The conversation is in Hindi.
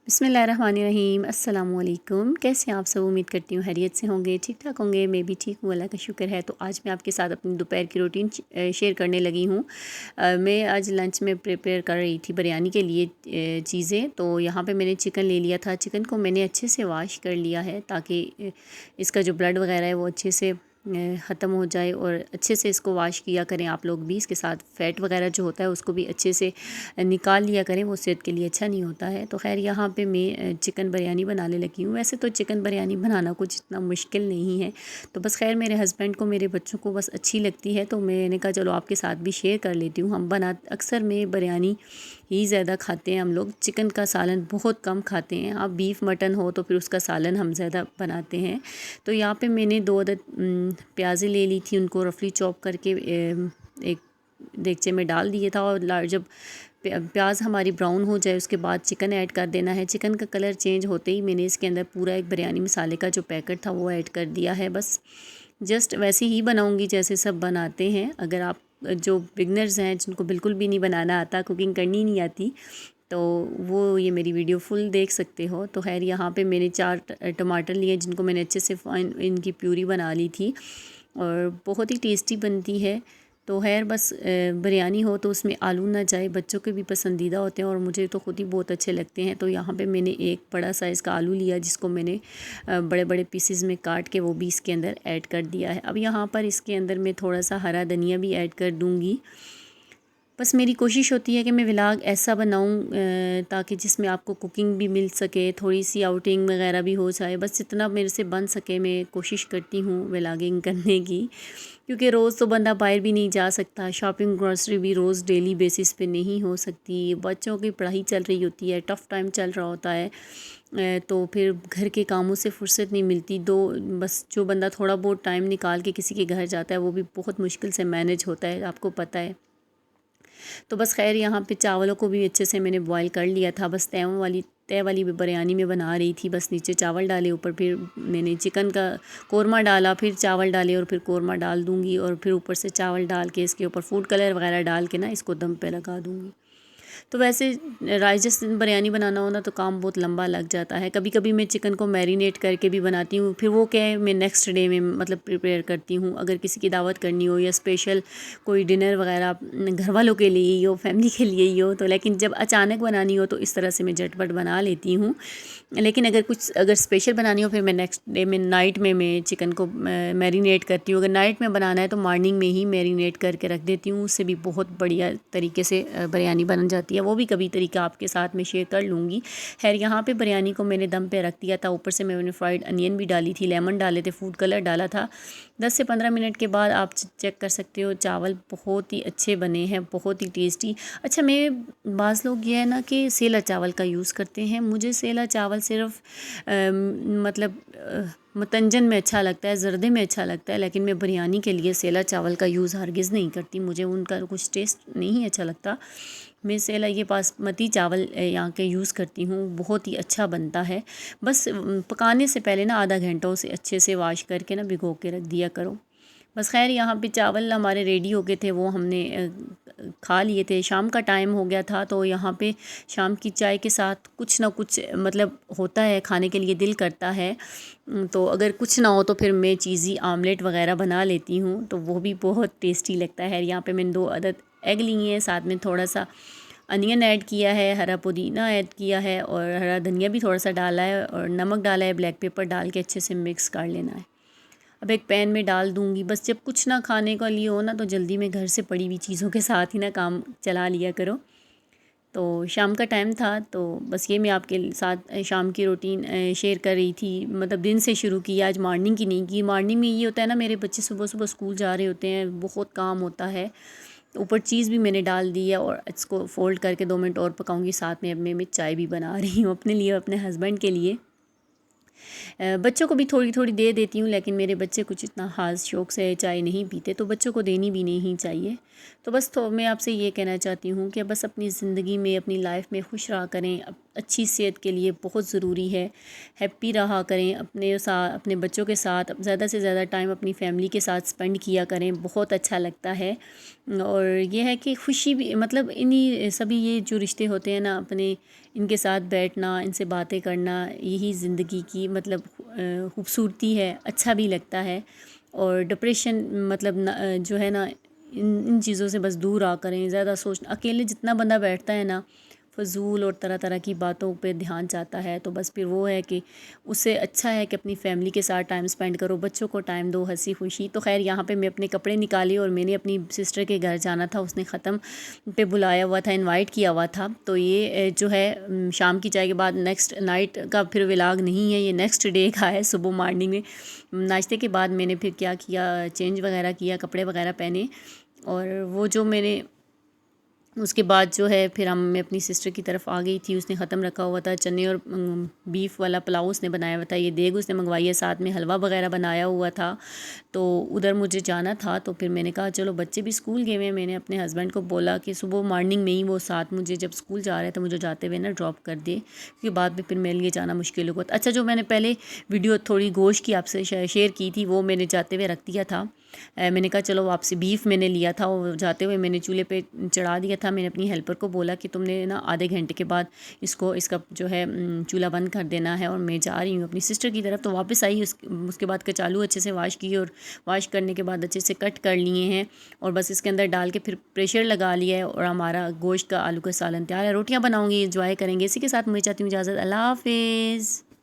बिस्मिल्लाहिर्रहमानिर्रहीम। अस्सलामुअलैकुम। कैसे हैं आप सब? उम्मीद करती हूँ खैरियत से होंगे, ठीक ठाक होंगे। मैं भी ठीक हूँ, अल्लाह का शुक्र है। तो आज मैं आपके साथ अपनी दोपहर की रूटीन शेयर करने लगी हूँ। मैं आज लंच में प्रिपेयर कर रही थी बिरयानी के लिए चीज़ें। तो यहाँ पे मैंने चिकन ले लिया था। चिकन को मैंने अच्छे से वॉश कर लिया है ताकि इसका जो ब्लड वगैरह है वो अच्छे से ख़त्म हो जाए, और अच्छे से इसको वॉश किया करें आप लोग भी। इसके साथ फ़ैट वगैरह जो होता है उसको भी अच्छे से निकाल लिया करें, वो सेहत के लिए अच्छा नहीं होता है। तो खैर यहाँ पे मैं चिकन बिरयानी बनाने लगी हूँ। वैसे तो चिकन बिरयानी बनाना कुछ इतना मुश्किल नहीं है, तो बस खैर मेरे हस्बैंड को, मेरे बच्चों को बस अच्छी लगती है, तो मैंने कहा चलो आपके साथ भी शेयर कर लेती हूँ। हम अक्सर में बिरयानी ही ज़्यादा खाते हैं हम लोग। चिकन का सालन बहुत कम खाते हैं। आप बीफ मटन हो तो फिर उसका सालन हम ज़्यादा बनाते हैं। तो यहाँ पे मैंने 2 अदद प्याज़ें ले ली थी, उनको रफली चॉप करके एक देगचे में डाल दिया था। और जब प्याज हमारी ब्राउन हो जाए उसके बाद चिकन ऐड कर देना है। चिकन का कलर चेंज होते ही मैंने इसके अंदर पूरा एक बिरयानी मसाले का जो पैकेट था वो ऐड कर दिया है। बस जस्ट वैसे ही बनाऊंगी जैसे सब बनाते हैं। अगर आप जो बिगनर्स हैं, जिनको बिल्कुल भी नहीं बनाना आता, कुकिंग करनी नहीं आती, तो वो ये मेरी वीडियो फुल देख सकते हो। तो खैर यहाँ पे मैंने 4 टमाटर लिए, जिनको मैंने अच्छे से फाइन इनकी प्यूरी बना ली थी, और बहुत ही टेस्टी बनती है। तो खैर बस बिरयानी हो तो उसमें आलू ना जाए, बच्चों के भी पसंदीदा होते हैं और मुझे तो ख़ुद ही बहुत अच्छे लगते हैं। तो यहाँ पे मैंने एक बड़ा साइज़ का आलू लिया, जिसको मैंने बड़े बड़े पीसेस में काट के वो भी इसके अंदर ऐड कर दिया है। अब यहाँ पर इसके अंदर मैं थोड़ा सा हरा धनिया भी ऐड कर दूँगी। बस मेरी कोशिश होती है कि मैं व्लॉग ऐसा बनाऊं ताकि जिसमें आपको कुकिंग भी मिल सके, थोड़ी सी आउटिंग वगैरह भी हो जाए। बस जितना मेरे से बन सके मैं कोशिश करती हूँ व्लॉगिंग करने की, क्योंकि रोज़ तो बंदा बाहर भी नहीं जा सकता। शॉपिंग ग्रॉसरी भी रोज़ डेली बेसिस पे नहीं हो सकती। बच्चों की पढ़ाई चल रही होती है, टफ़ टाइम चल रहा होता है, तो फिर घर के कामों से फुर्सत नहीं मिलती। बस जो बंदा थोड़ा बहुत टाइम निकाल के किसी के घर जाता है वो भी बहुत मुश्किल से मैनेज होता है, आपको पता है। तो बस खैर यहाँ पे चावलों को भी अच्छे से मैंने बॉईल कर लिया था। बस तय वाली बिरयानी में बना रही थी। बस नीचे चावल डाले, ऊपर फिर मैंने चिकन का कोरमा डाला, फिर चावल डाले और फिर कोरमा डाल दूँगी, और फिर ऊपर से चावल डाल के इसके ऊपर फूड कलर वगैरह डाल के ना इसको दम पे लगा दूँगी। तो वैसे जिस दिन बिरयानी बनाना हो ना तो काम बहुत लंबा लग जाता है। कभी कभी मैं चिकन को मैरिनेट करके भी बनाती हूँ, फिर वो क्या है मैं नेक्स्ट डे में मतलब प्रिपेयर करती हूँ। अगर किसी की दावत करनी हो या स्पेशल कोई डिनर वगैरह घर वालों के लिए ही हो, फैमिली के लिए ही हो, तो लेकिन जब अचानक बनानी हो तो इस तरह से मैं झटपट बना लेती हूँ। लेकिन अगर स्पेशल बनानी हो फिर मैं नेक्स्ट डे में नाइट में मैं चिकन को मैरिनेट करती हूँ। अगर नाइट में बनाना है तो मॉर्निंग में ही मैरिनेट करके रख देती हूँ, उससे भी बहुत बढ़िया तरीके से बिरयानी बन जाती है। वो भी कभी तरीका आपके साथ में शेयर कर लूँगी। खैर यहाँ पे बिरयानी को मैंने दम पे रख दिया था। ऊपर से मैंने फ्राइड अनियन भी डाली थी, लेमन डाले थे, फूड कलर डाला था। 10 से 15 मिनट के बाद आप चेक कर सकते हो, चावल बहुत ही अच्छे बने हैं, बहुत ही टेस्टी। अच्छा, मैं बाज़ लोग ये है ना कि सेला चावल का यूज़ करते हैं। मुझे सेला चावल सिर्फ मतलब मतंजन में अच्छा लगता है, ज़र्दे में अच्छा लगता है, लेकिन मैं बिरयानी के लिए सेला चावल का यूज़ हरगिज़ नहीं करती। मुझे उनका कुछ टेस्ट नहीं अच्छा लगता। मैं सेला ये बासमती चावल यहाँ के यूज़ करती हूँ, बहुत ही अच्छा बनता है। बस पकाने से पहले ना आधा घंटा उसे अच्छे से वॉश करके ना भिगो के रख दिया करो। बस खैर यहाँ पे चावल हमारे रेडी हो गए थे, वो हमने खा लिए थे। शाम का टाइम हो गया था, तो यहाँ पे शाम की चाय के साथ कुछ ना कुछ मतलब होता है, खाने के लिए दिल करता है। तो अगर कुछ ना हो तो फिर मैं चीज़ी आमलेट वगैरह बना लेती हूँ, तो वो भी बहुत टेस्टी लगता है। यहाँ पे मैंने 2 अदद एग लिए हैं, साथ में थोड़ा सा अनियन ऐड किया है, हरा पुदीना ऐड किया है, और हरा धनिया भी थोड़ा सा डाला है, और नमक डाला है, ब्लैक पेपर डाल के अच्छे से मिक्स कर लेना है। अब एक पैन में डाल दूँगी। बस जब कुछ ना खाने का लिए हो ना तो जल्दी में घर से पड़ी हुई चीज़ों के साथ ही ना काम चला लिया करो। तो शाम का टाइम था, तो बस ये मैं आपके साथ शाम की रूटीन शेयर कर रही थी। मतलब दिन से शुरू की, आज मॉर्निंग की नहीं की। मॉर्निंग में ये होता है ना, मेरे बच्चे सुबह सुबह स्कूल जा रहे होते हैं, बहुत काम होता है। तो ऊपर चीज़ भी मैंने डाल दी है, और इसको फ़ोल्ड करके 2 मिनट और पकाऊंगी। साथ में अब मैं चाय भी बना रही हूँ अपने लिए, अपने हस्बैंड के लिए। बच्चों को भी थोड़ी थोड़ी दे देती हूँ, लेकिन मेरे बच्चे कुछ इतना ख़ास शौक़ से चाय नहीं पीते, तो बच्चों को देनी भी नहीं चाहिए। तो बस तो मैं आपसे ये कहना चाहती हूँ कि बस अपनी ज़िंदगी में, अपनी लाइफ में खुश रहा करें, अच्छी सेहत के लिए बहुत ज़रूरी है। हैप्पी रहा करें अपने साथ, अपने बच्चों के साथ ज़्यादा से ज़्यादा टाइम अपनी फैमिली के साथ स्पेंड किया करें, बहुत अच्छा लगता है। और ये है कि खुशी भी मतलब इन्हीं सभी ये जो रिश्ते होते हैं ना अपने, इनके साथ बैठना, इनसे बातें करना, यही ज़िंदगी की मतलब खूबसूरती है, अच्छा भी लगता है। और डिप्रेशन मतलब जो है ना इन इन चीज़ों से बस दूर आ करें। ज़्यादा सोच अकेले जितना बंदा बैठता है ना, फ़जूल और तरह तरह की बातों पे ध्यान जाता है, तो बस फिर वो है कि उससे अच्छा है कि अपनी फ़ैमिली के साथ टाइम स्पेंड करो, बच्चों को टाइम दो, हंसी खुशी। तो खैर यहाँ पे मैं अपने कपड़े निकाली और मैंने अपनी सिस्टर के घर जाना था, उसने ख़त्म पे बुलाया हुआ था, इनवाइट किया हुआ था। तो ये जो है शाम की चाय के बाद नेक्स्ट नाइट का फिर व्लॉग नहीं है, ये नेक्स्ट डे का है। सुबह मॉर्निंग में नाश्ते के बाद मैंने फिर क्या किया, चेंज वगैरह किया, कपड़े वगैरह पहने। और वो जो मैंने उसके बाद जो है फिर मैं अपनी सिस्टर की तरफ आ गई थी। उसने ख़त्म रखा हुआ था चने और बीफ वाला पुलाव उसने बनाया हुआ था, ये देग उसने मंगवाई है, साथ में हलवा वगैरह बनाया हुआ था। तो उधर मुझे जाना था, तो फिर मैंने कहा चलो बच्चे भी स्कूल गए हुए हैं, मैंने अपने हस्बैंड को बोला कि सुबह मॉर्निंग में ही वो साथ मुझे जब स्कूल जा रहे थे मुझे जाते हुए ना ड्रॉप कर दे, क्योंकि बाद में फिर मेरे लिए जाना मुश्किल होगा। अच्छा, जो मैंने पहले वीडियो थोड़ी गोश्त की आपसे शेयर की थी वो मैंने जाते हुए रख दिया था। मैंने कहा चलो वापसी बीफ मैंने लिया था, वो जाते हुए मैंने चूल्हे पे चढ़ा दिया था। मैंने अपनी हेल्पर को बोला कि तुमने ना आधे घंटे के बाद इसका जो है चूल्हा बंद कर देना है, और मैं जा रही हूँ अपनी सिस्टर की तरफ। तो वापस आई, उसके बाद कचालू अच्छे से वाश किए और वाश करने के बाद अच्छे से कट कर लिए हैं, और बस इसके अंदर डाल के फिर प्रेशर लगा लिया है, और हमारा गोश्त का आलू का सालन तैयार है। रोटियाँ बनाऊँगी, इंजॉय करेंगे। इसी के साथ मुझे चाहती हूँ इजाज़त। अल्लाह हाफिज़।